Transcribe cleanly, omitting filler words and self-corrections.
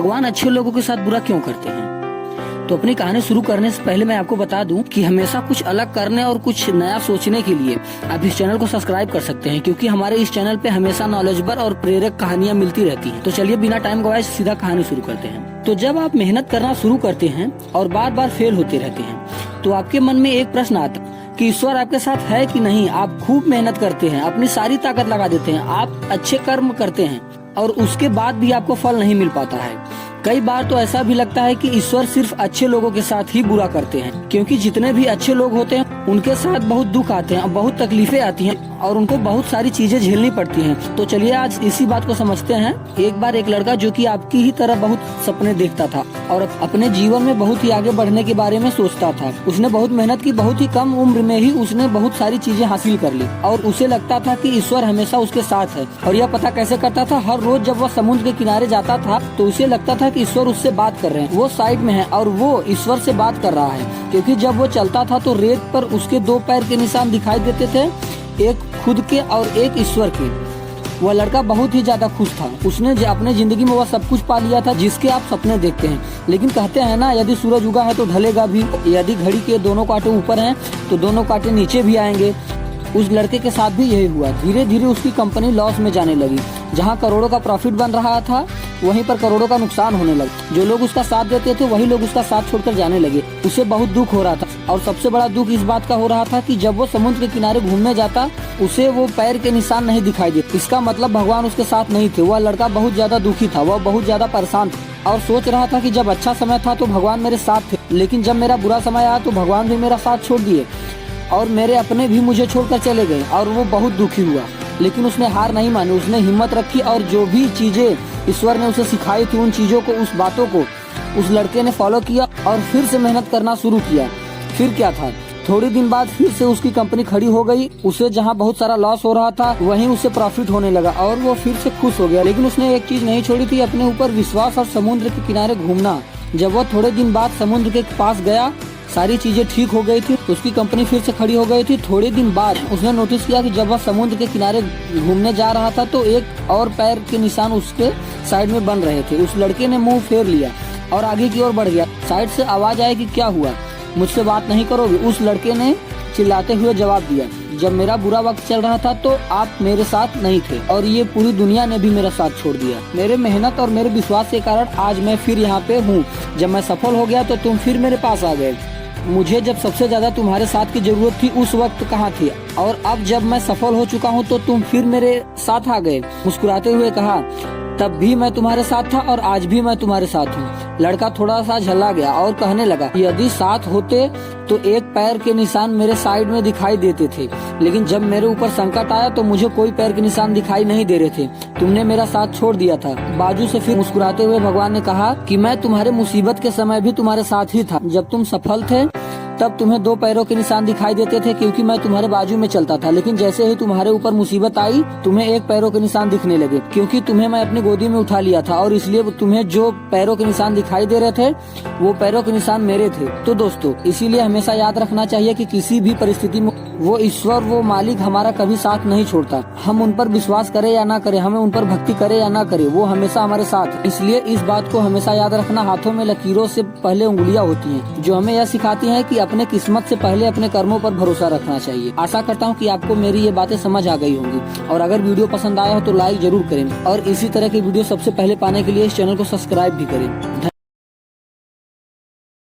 भगवान अच्छे लोगों के साथ बुरा क्यों करते हैं? तो अपनी कहानी शुरू करने से पहले मैं आपको बता दूं कि हमेशा कुछ अलग करने और कुछ नया सोचने के लिए आप इस चैनल को सब्सक्राइब कर सकते हैं, क्योंकि हमारे इस चैनल पे हमेशा नॉलेजेबल और प्रेरक कहानियां मिलती रहती हैं। तो चलिए बिना टाइम गवाए सीधा कहानी शुरू करते हैं। तो जब आप मेहनत करना शुरू करते हैं और बार बार फेल होते रहते हैं तो आपके मन में एक प्रश्न आता कि ईश्वर आपके साथ है कि नहीं। आप खूब मेहनत करते हैं, अपनी सारी ताकत लगा देते हैं, आप अच्छे कर्म करते हैं और उसके बाद भी आपको फल नहीं मिल पाता है। कई बार तो ऐसा भी लगता है कि ईश्वर सिर्फ अच्छे लोगों के साथ ही बुरा करते हैं, क्योंकि जितने भी अच्छे लोग होते हैं उनके साथ बहुत दुख आते हैं, बहुत तकलीफें आती हैं और उनको बहुत सारी चीजें झेलनी पड़ती हैं। तो चलिए आज इसी बात को समझते हैं। एक बार एक लड़का जो कि आपकी ही तरह बहुत सपने देखता था और अपने जीवन में बहुत ही आगे बढ़ने के बारे में सोचता था। उसने बहुत मेहनत की, बहुत ही कम उम्र में ही उसने बहुत सारी चीजें हासिल कर ली और उसे लगता था कि ईश्वर हमेशा उसके साथ है। और यह पता कैसे करता था? हर रोज जब वह समुद्र के किनारे जाता था तो उसे लगता था कि ईश्वर उससे बात कर रहे हैं, वो साइड में है और वो ईश्वर से बात कर रहा है। क्योंकि जब वो चलता था तो रेत पर उसके 2 पैर के निशान दिखाई देते थे, एक खुद के और एक ईश्वर के। वह लड़का बहुत ही ज्यादा खुश था। उसने अपने जिंदगी में वह सब कुछ पा लिया था जिसके आप सपने देखते हैं। लेकिन कहते हैं ना, यदि सूरज उगा है तो ढलेगा भी, यदि घड़ी के दोनों कांटे ऊपर हैं तो दोनों कांटे नीचे भी आएंगे। उस लड़के के साथ भी यही हुआ। धीरे धीरे उसकी कंपनी लॉस में जाने लगी। जहां करोड़ों का प्रॉफिट बन रहा था वहीं पर करोड़ों का नुकसान होने लगा। जो लोग उसका साथ देते थे वही लोग उसका साथ छोड़कर जाने लगे। उसे बहुत दुख हो रहा था और सबसे बड़ा दुख इस बात का हो रहा था कि जब वो समुद्र के किनारे घूमने जाता उसे वो पैर के निशान नहीं दिखाई देते। इसका मतलब भगवान उसके साथ नहीं थे। वह लड़का बहुत ज्यादा दुखी था, वह बहुत ज्यादा परेशान था और सोच रहा था कि जब अच्छा समय था तो भगवान मेरे साथ थे, लेकिन जब मेरा बुरा समय आया तो भगवान भी मेरा साथ छोड़ दिए और मेरे अपने भी मुझे छोड़कर चले गए। और वो बहुत दुखी हुआ, लेकिन उसने हार नहीं मानी। उसने हिम्मत रखी और जो भी चीजें ईश्वर ने उसे सिखाई थी उन चीजों को, उस बातों को उस लड़के ने फॉलो किया और फिर से मेहनत करना शुरू किया। फिर क्या था, थोड़े दिन बाद फिर से उसकी कंपनी खड़ी हो गई। उसे जहां बहुत सारा लॉस हो रहा था वहीं उसे प्रॉफिट होने लगा और वो फिर से खुश हो गया। लेकिन उसने एक चीज नहीं छोड़ी थी, अपने ऊपर विश्वास और समुद्र के किनारे घूमना। जब वो थोड़े दिन बाद समुद्र के पास गया, सारी चीजें ठीक हो गई थी, उसकी कंपनी फिर से खड़ी हो गई थी। थोड़े दिन बाद उसने नोटिस किया कि जब वह समुद्र के किनारे घूमने जा रहा था तो एक और पैर के निशान उसके साइड में बन रहे थे। उस लड़के ने मुंह फेर लिया और आगे की ओर बढ़ गया। साइड से आवाज आई कि क्या हुआ, मुझसे बात नहीं करोगे? उस लड़के ने चिल्लाते हुए जवाब दिया, जब मेरा बुरा वक्त चल रहा था तो आप मेरे साथ नहीं थे और ये पूरी दुनिया ने भी मेरा साथ छोड़ दिया। मेरे मेहनत और मेरे विश्वास के कारण आज मैं फिर यहाँ पे हूँ। जब मैं सफल हो गया तो तुम फिर मेरे पास आ गए। मुझे जब सबसे ज्यादा तुम्हारे साथ की जरूरत थी उस वक्त कहाँ थे, और अब जब मैं सफल हो चुका हूँ तो तुम फिर मेरे साथ आ गए। मुस्कुराते हुए कहा, तब भी मैं तुम्हारे साथ था और आज भी मैं तुम्हारे साथ हूँ। लड़का थोड़ा सा झल्ला गया और कहने लगा, यदि साथ होते तो एक पैर के निशान मेरे साइड में दिखाई देते थे, लेकिन जब मेरे ऊपर संकट आया तो मुझे कोई पैर के निशान दिखाई नहीं दे रहे थे। तुमने मेरा साथ छोड़ दिया था। बाजू से फिर मुस्कुराते हुए भगवान ने कहा कि मैं तुम्हारे मुसीबत के समय भी तुम्हारे साथ ही था। जब तुम सफल थे तब तुम्हें 2 पैरों के निशान दिखाई देते थे क्योंकि मैं तुम्हारे बाजू में चलता था, लेकिन जैसे ही तुम्हारे ऊपर मुसीबत आई तुम्हें 1 पैरों के निशान दिखने लगे, क्योंकि तुम्हें मैं अपनी गोदी में उठा लिया था और इसलिए तुम्हें जो पैरों के निशान दिखाई दे रहे थे वो पैरों के निशान मेरे थे। तो दोस्तों, इसीलिए हमेशा याद रखना चाहिए कि किसी भी परिस्थिति में वो ईश्वर, वो मालिक हमारा कभी साथ नहीं छोड़ता। हम उन पर विश्वास करें या ना करें, हमें उन पर भक्ति करें या ना करें, वो हमेशा हमारे साथ। इसलिए इस बात को हमेशा याद रखना, हाथों में लकीरों से पहले उंगलियां होती हैं, जो हमें यह सिखाती हैं कि अपने किस्मत से पहले अपने कर्मों पर भरोसा रखना चाहिए। आशा करता हूँ कि आपको मेरी ये बातें समझ आ गई होंगी और अगर वीडियो पसंद आया हो तो लाइक जरूर करें और इसी तरह की वीडियो सबसे पहले पाने के लिए इस चैनल को सब्सक्राइब भी करें।